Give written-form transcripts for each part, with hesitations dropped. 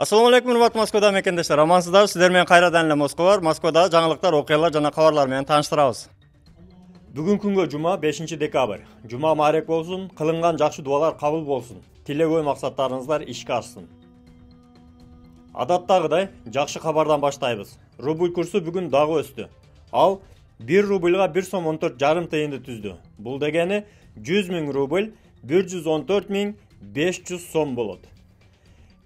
Assalamu alaikum, hurmatli Moskvada mekendештер. Amansыздар, сіздер менен кайрадан эле Москва бар. Москвада жаңылыктар, окуялар жана кабарлар менен тааныштырабыз. Бүгүн күнгө жума 5 декабрь. Жума маарек болсун, кылынган жакшы дуалар кабыл болсун. Тилегөй максаттарыңыздар ишке ашсын. Адаттагыдай жакшы кабардан баштайбыз. Рубль курсу бүгүн дагы өстү. Ал 1 рубльга 1 сом 14 жарым тыйынды түздү. Бул дегени 100 000 рубль 114 500 сом болот.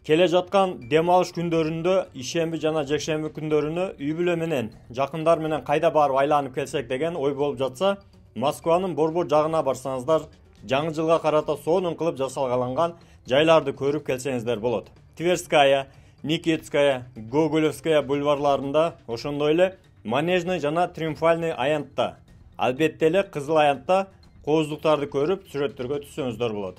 Келе жаткан дем алыш күндөрүндө, ишемби жана жекшемби күндөрүнө үй бүлө менен, жакындар менен кайда барып айланып келсек деген ой болуп жатса, Москванын Борбор жагына барсаңыздар, жаңы жылга карата сонун кылып жасалгаланган жайларды көрүп келсеңиздер болот. Тверская, Никитская, Гоголевская бульварларында, ошондой эле Манежный жана Триумфальный аянтта, албетте эле Кызыл аянтта кооздуктарды көрүп сүрөттөргө түшсөңүздөр болот.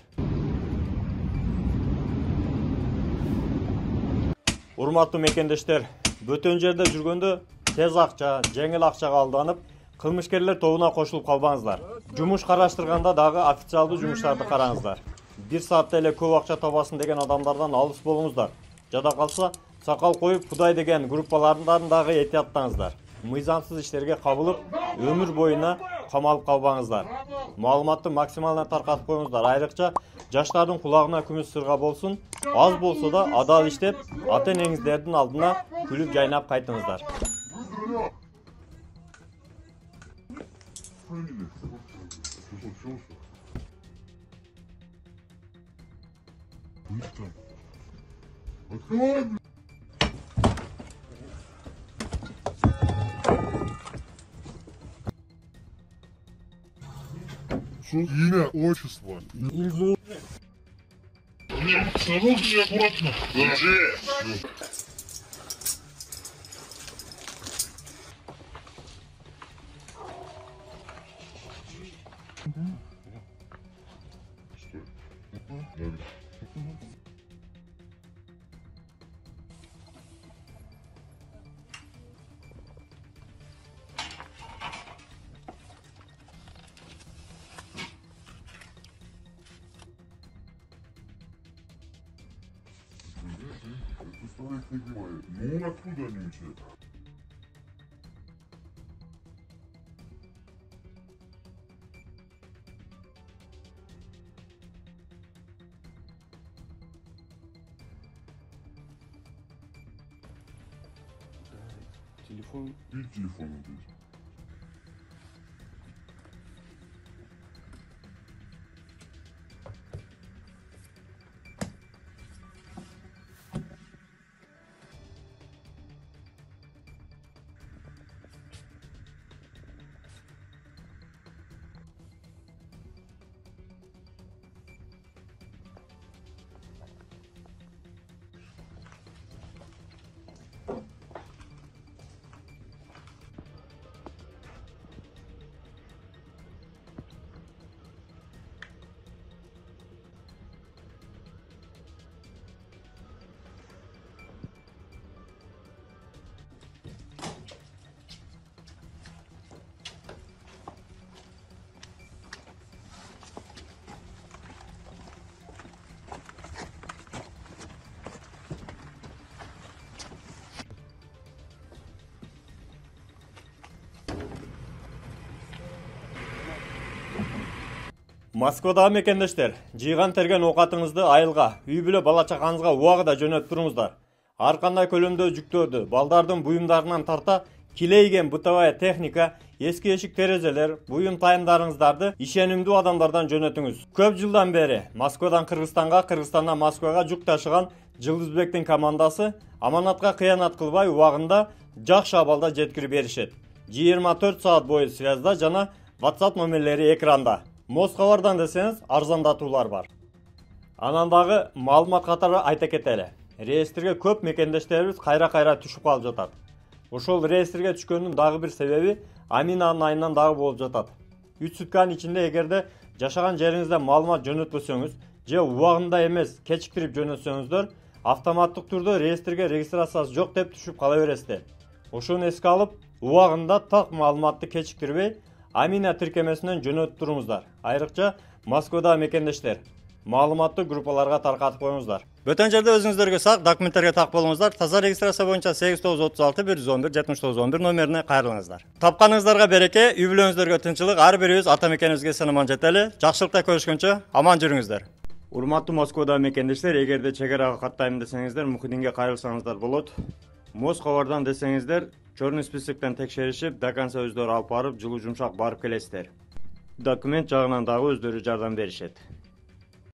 Урматтуу мекендештер, бөтөн жерде жүргөндө тез акча, жеңил акчага алданып, кылмышкерлер тобуна кошулуп калбаңыздар. Жумуш караштырганда дагы официалдуу жумуштарды караңыздар. 1 саатта эле көп акча табасың деген адамдардан алыс болуңуздар. Жада калса, сакал коюп Кудай деген группалардан дагы этияттаңыздар. Мыйзамсыз иштерге кабылып, өмүр боюна камалып калбаңыздар. Маалыматты максималына таркатып коюңуздар. Айрыкча жаштардын кулагына күмүс сырга болсун, аз болсо да адал иштеп, ата-энеңиздердин алдына күлүп жайнап кайтыңыздар. Имя, отчество. Осторожнее, аккуратно. Держи. Ну, откуда они учат? Телефон. И телефон здесь. Москвада мекендештер, жыйган терген оокатыңызды айылга, үй бүлө бала чакаңызга убагыда жөнөтүп туруңуздар. Ар кандай көлөмдө жүктөрдү, балдардын буюмдарынан тарта килейген бытовая техника, эски эшик терезелер, буюм тайымдарыңыздарды ишенимдүү адамдардан жөнөтүңүз. Көп жылдан бери Москвадан Кыргызстанга, Кыргызстандан Москвага жүк ташыган Жылдызбектин командасы аманатка кыянат кылбай убагында жакшы абалда жеткирип беришет. 24 саат бою связда жана WhatsApp номерлери экранда. Москвалардан десеңиз арзандатуулар бар. Анан дагы маалымат катары айта кетели. Реестрге көп мекендештерибиз кайра-кайра түшүп калып жатат. Ошол реестрге түшкөндүн дагы бир себеби Аминанын айынан дагы болуп жатат. 3 сутканын ичинде эгерде жашаган жериңизде маалымат жөнөтпөсөңүз же убагында эмес кечиктирип жөнөтсөңүздөр, автоматтык түрдө реестрге регистрациясы жок деп түшүп кала бересиздер. Ошону эске алып, убагында так маалыматты кечиктирбей Амина тиркемесинен жөнөтүп туруңуздар. Айрыкча Москвада мекендештер. маалыматты группаларга таркатып коюңуздар. Бөтөн жерде өзүңүздөргө сак документтерге так болуңуздар. Таза регистрация боюнча 8936 111 7911 номерине кайрылыңыздар. Тапканыңыздарга береке, үй бүлөңүздөргө тынчылык, ар бирибиз ата мекенибизге сынаман жетели. Жакшылыкта көрүшкөнчө аман жүрүңүздөр. Урматтуу Москвада мекендештер, эгерде чек арага каттайм десеңиздер, Мухиддинге кайрылсаңыздар болот. Москвадан десеңиздер, чорный списоктон текшеришип, до конца өздөрү алып барып, жылуу жумшак барып келесиздер. Документ жагынан дагы өздөрү жардам беришет.